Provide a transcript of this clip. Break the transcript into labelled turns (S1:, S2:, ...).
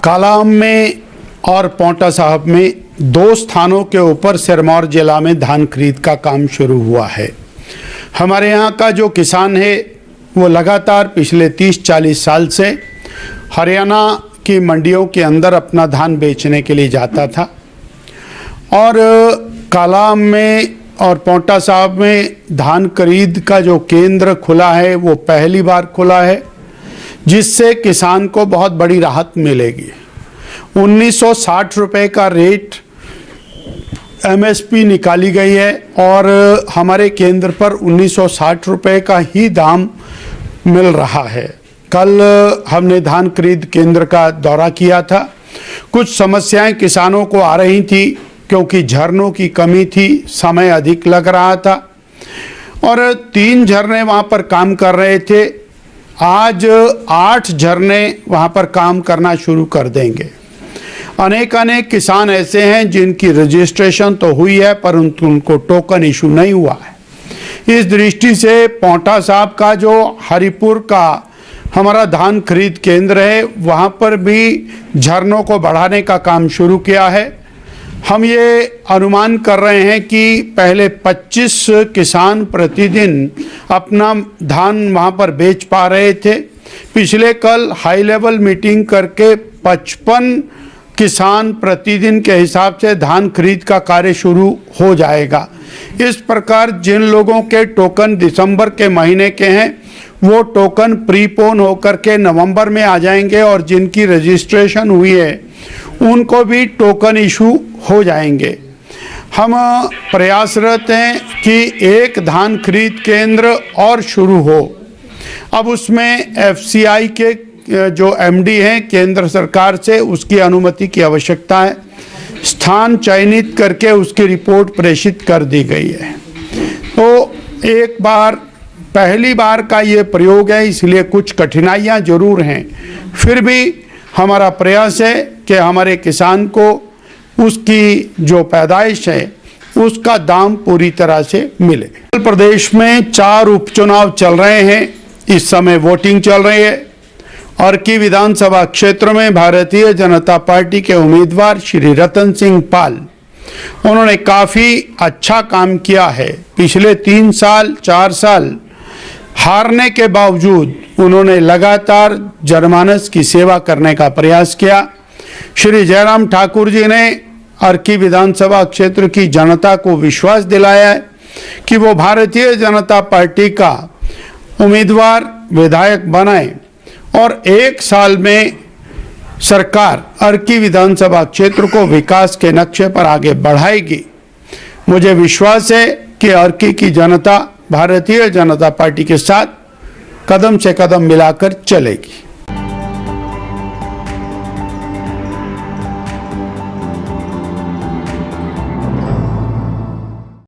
S1: कालाअंब में और पांवटा साहिब में दो स्थानों के ऊपर सिरमौर जिला में धान खरीद का काम शुरू हुआ है। हमारे यहाँ का जो किसान है वो लगातार पिछले 30-40 साल से हरियाणा की मंडियों के अंदर अपना धान बेचने के लिए जाता था और कालाअंब में और पांवटा साहिब में धान खरीद का जो केंद्र खुला है वो पहली बार खुला है, जिससे किसान को बहुत बड़ी राहत मिलेगी। 1960 रुपये का रेट एमएसपी निकाली गई है और हमारे केंद्र पर 1960 रुपये का ही दाम मिल रहा है। कल हमने धान खरीद केंद्र का दौरा किया था। कुछ समस्याएं किसानों को आ रही थी क्योंकि झरनों की कमी थी, समय अधिक लग रहा था और 3 झरने वहाँ पर काम कर रहे थे। आज 8 झरने वहाँ पर काम करना शुरू कर देंगे। अनेक किसान ऐसे हैं जिनकी रजिस्ट्रेशन तो हुई है परंतु उनको टोकन इशू नहीं हुआ है। इस दृष्टि से पांवटा साहिब का जो हरिपुर का हमारा धान खरीद केंद्र है वहाँ पर भी झरनों को बढ़ाने का काम शुरू किया है। हम ये अनुमान कर रहे हैं कि पहले 25 किसान प्रतिदिन अपना धान वहाँ पर बेच पा रहे थे। पिछले कल हाई लेवल मीटिंग करके 55 किसान प्रतिदिन के हिसाब से धान खरीद का कार्य शुरू हो जाएगा। इस प्रकार जिन लोगों के टोकन दिसंबर के महीने के हैं वो टोकन प्रीपोन होकर के नवंबर में आ जाएंगे और जिनकी रजिस्ट्रेशन हुई है उनको भी टोकन इशू हो जाएंगे। हम प्रयासरत हैं कि एक धान खरीद केंद्र और शुरू हो। अब उसमें एफसीआई के जो एमडी हैं केंद्र सरकार से उसकी अनुमति की आवश्यकता है। स्थान चयनित करके उसकी रिपोर्ट प्रेषित कर दी गई है। तो एक बार पहली बार का ये प्रयोग है, इसलिए कुछ कठिनाइयाँ जरूर हैं, फिर भी हमारा प्रयास है कि हमारे किसान को उसकी जो पैदाइश है उसका दाम पूरी तरह से मिले। उत्तर प्रदेश में 4 उपचुनाव चल रहे हैं। इस समय वोटिंग चल रही है। अर्की विधानसभा क्षेत्र में भारतीय जनता पार्टी के उम्मीदवार श्री रतन सिंह पाल, उन्होंने काफ़ी अच्छा काम किया है। पिछले 3 साल 4 साल हारने के बावजूद उन्होंने लगातार जनमानस की सेवा करने का प्रयास किया। श्री जयराम ठाकुर जी ने अर्की विधानसभा क्षेत्र की जनता को विश्वास दिलाया है कि वो भारतीय जनता पार्टी का उम्मीदवार विधायक बनाए और 1 साल में सरकार अर्की विधानसभा क्षेत्र को विकास के नक्शे पर आगे बढ़ाएगी। मुझे विश्वास है कि अर्की की जनता भारतीय जनता पार्टी के साथ कदम से कदम मिलाकर चलेगी।